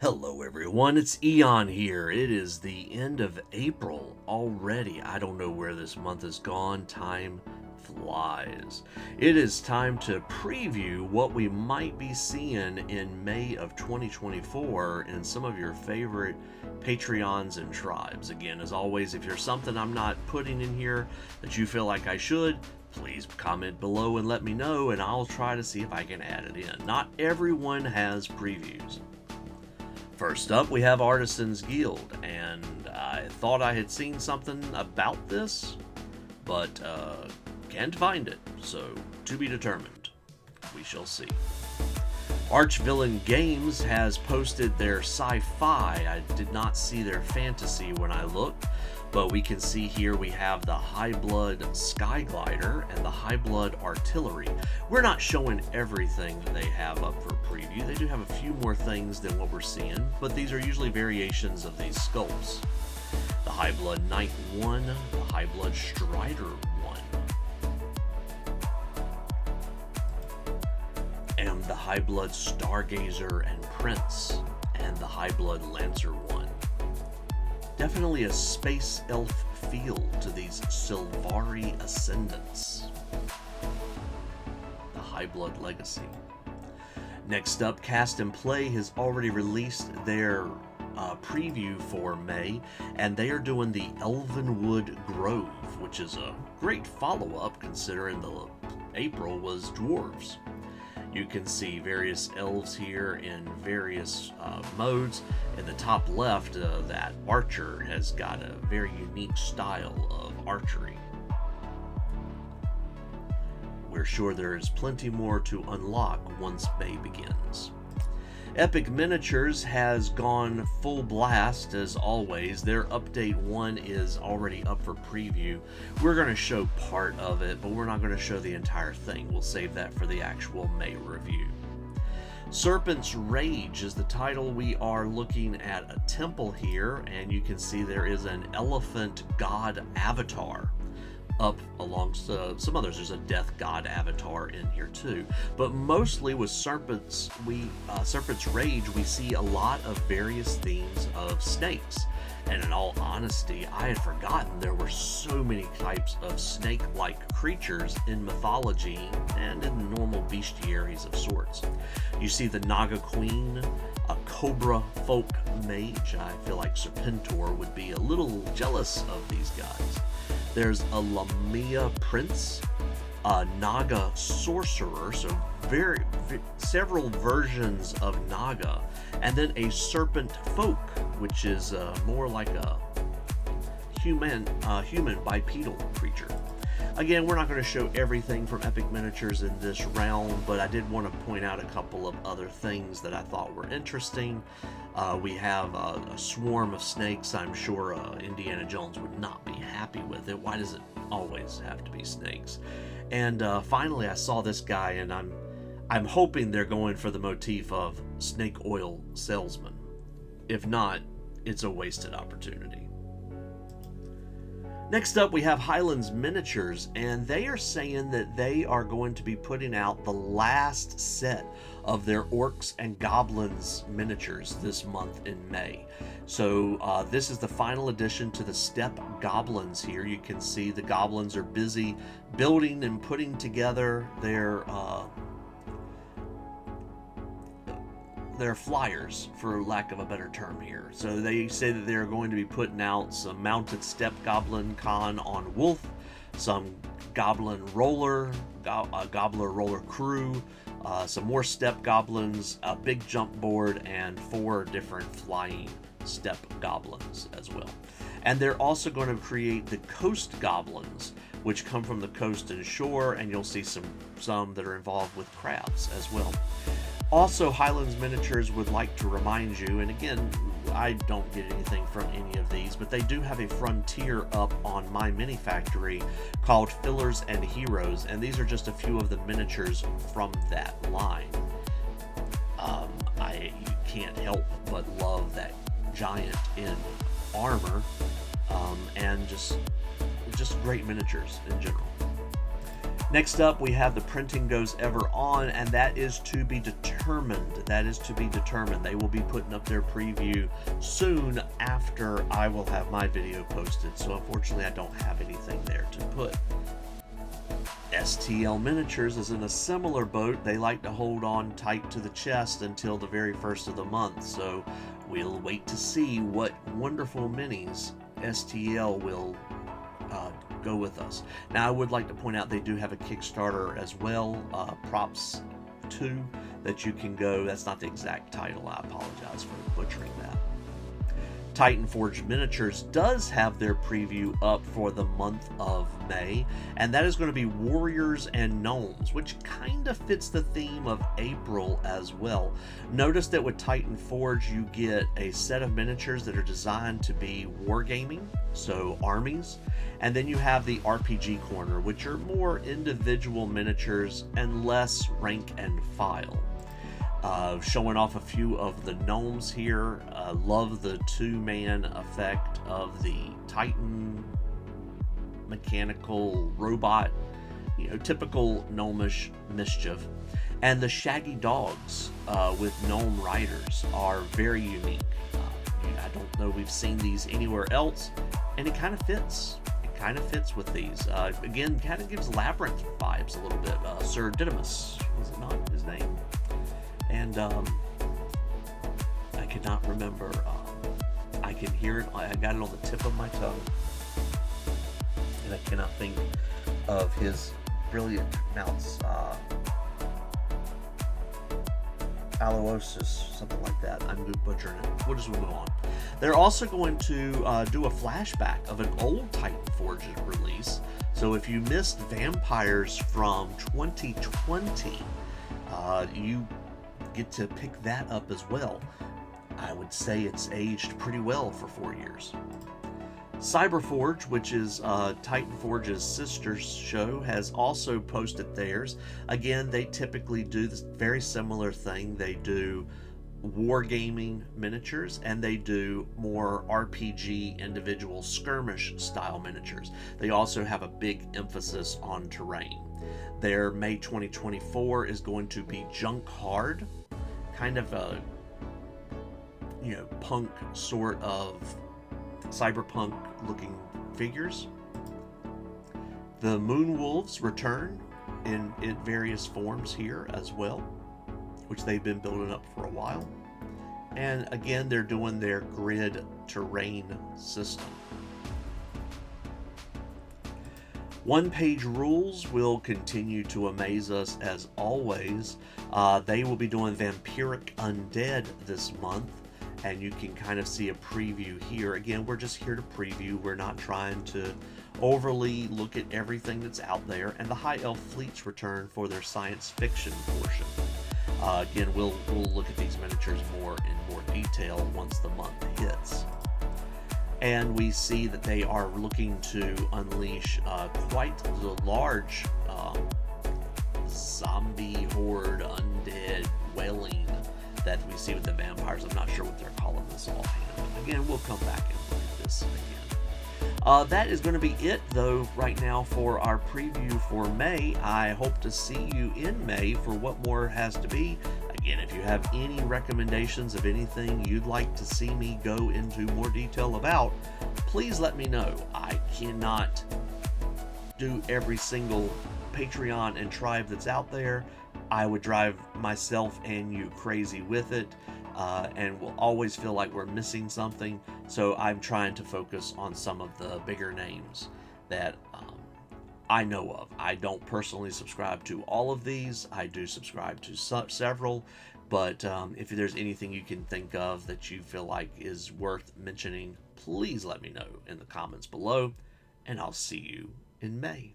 Hello everyone, it's Eon here. It is the end of April already. I don't know where this month has gone. Time flies. It is time to preview what we might be seeing in May of 2024 in some of your favorite Patreons and tribes. Again, as always, if there's something I'm not putting in here that you feel like I should, please comment below and let me know, and I'll try to see if I can add it in. Not everyone has previews. First up, we have Artisans Guild, and I thought I had seen something about this, but can't find it, so to be determined. We shall see. Archvillain Games has posted their Sci-Fi. I did not see their Fantasy when I looked, but we can see here we have the High Blood Skyglider and the High Blood Artillery. We're not showing everything that they have up for preview. They do have a few more things than what we're seeing, but these are usually variations of these sculpts. The High Blood Knight 1, the High Blood Strider 1, and the High Blood Stargazer and Prince, and the High Blood Lancer 1. Definitely a space elf feel to these Sylvari Ascendants. The High Blood Legacy. Next up, Cast and Play has already released their preview for May, and they are doing the Elvenwood Grove, which is a great follow-up considering the April was dwarves. You can see various elves here in various modes. In the top left, that archer has got a very unique style of archery. We're sure there is plenty more to unlock once May begins. Epic Miniatures has gone full blast as always. Their update 1 is already up for preview. We're going to show part of it, but we're not going to show the entire thing. We'll save that for the actual May review. Serpent's Rage is the title. We are looking at a temple here, and you can see there is an elephant god avatar up alongst some others. There's a death god avatar in here too, but mostly with Serpent's Rage we see a lot of various themes of snakes, and in all honesty I had forgotten there were so many types of snake-like creatures in mythology and in normal bestiaries of sorts. You see the Naga Queen, a Cobra Folk Mage. I feel like Serpentor would be a little jealous of these guys. There's a Lamia Prince, a Naga Sorcerer, so several versions of Naga, and then a Serpent Folk, which is more like a human bipedal creature. Again, we're not going to show everything from Epic Miniatures in this realm, but I did want to point out a couple of other things that I thought were interesting. We have a swarm of snakes. I'm sure Indiana Jones would not be happy with it. Why does it always have to be snakes? And finally, I saw this guy, and I'm hoping they're going for the motif of snake oil salesman. If not, it's a wasted opportunity. Next up, we have Highlands Miniatures, and they are saying that they are going to be putting out the last set of their Orcs and Goblins miniatures this month in May. So this is the final addition to the Step Goblins here. You can see the Goblins are busy building and putting together their flyers, for lack of a better term here. So they say that they're going to be putting out some mounted step goblin con on wolf, some goblin roller, gobbler roller crew, some more step goblins, a big jump board, and 4 different flying step goblins as well. And they're also going to create the coast goblins, which come from the coast and shore, and you'll see some that are involved with crabs as well. Also, Highlands Miniatures would like to remind you, and again, I don't get anything from any of these, but they do have a frontier up on My Mini Factory called Fillers and Heroes, and these are just a few of the miniatures from that line. You can't help but love that giant in armor, and just great miniatures in general. Next up, we have the Printing Goes Ever On, and that is to be determined. That is to be determined. They will be putting up their preview soon after I will have my video posted. So unfortunately, I don't have anything there to put. STL Miniatures is in a similar boat. They like to hold on tight to the chest until the very first of the month. So we'll wait to see what wonderful minis STL will go with us. Now, I would like to point out they do have a Kickstarter as well, Props 2, that you can go. That's not the exact title. I apologize for butchering that. Titan Forge Miniatures does have their preview up for the month of May, and that is going to be Warriors and Gnomes, which kind of fits the theme of April as well. Notice that with Titan Forge, you get a set of miniatures that are designed to be wargaming, so armies, and then you have the RPG corner, which are more individual miniatures and less rank and file. Showing off a few of the gnomes here. Love the two-man effect of the Titan mechanical robot, typical gnomish mischief. And the shaggy dogs with gnome riders are very unique. I don't know we've seen these anywhere else, and it kind of fits. It kind of fits with these. Again, kind of gives Labyrinth vibes a little bit. Sir Didymus, was it not his name? And I cannot remember. I can hear it. I got it on the tip of my tongue, and I cannot think of his brilliant mounts. Aloysius, something like that. I'm butchering it. We'll just move on. They're also going to do a flashback of an old Titan Forge release. So if you missed Vampires from 2020, you get to pick that up as well. I would say it's aged pretty well for 4 years. Cyberforge, which is Titan Forge's sister show, has also posted theirs. Again, they typically do this very similar thing. They do wargaming miniatures, and they do more RPG individual skirmish style miniatures. They also have a big emphasis on terrain. Their May 2024 is going to be Junk Hard, kind of a punk sort of cyberpunk looking figures. The Moonwolves return in various forms here as well, which they've been building up for a while. And again, they're doing their grid terrain system. One-page rules will continue to amaze us as always. They will be doing Vampiric Undead this month, and you can kind of see a preview here. Again, we're just here to preview. We're not trying to overly look at everything that's out there. And the High Elf Fleets return for their science fiction portion. Again, we'll look at these miniatures in more detail once the month hits. And we see that they are looking to unleash quite the large zombie horde, undead, wailing that we see with the vampires. I'm not sure what they're calling this offhand. Again, we'll come back and look at this again. That is going to be it, though, right now for our preview for May. I hope to see you in May for what more has to be. Again, if you have any recommendations of anything you'd like to see me go into more detail about, please let me know. I cannot do every single Patreon and tribe that's out there. I would drive myself and you crazy with it, and we'll always feel like we're missing something. So I'm trying to focus on some of the bigger names that I know of. I don't personally subscribe to all of these. I do subscribe to several, but if there's anything you can think of that you feel like is worth mentioning, please let me know in the comments below, and I'll see you in May.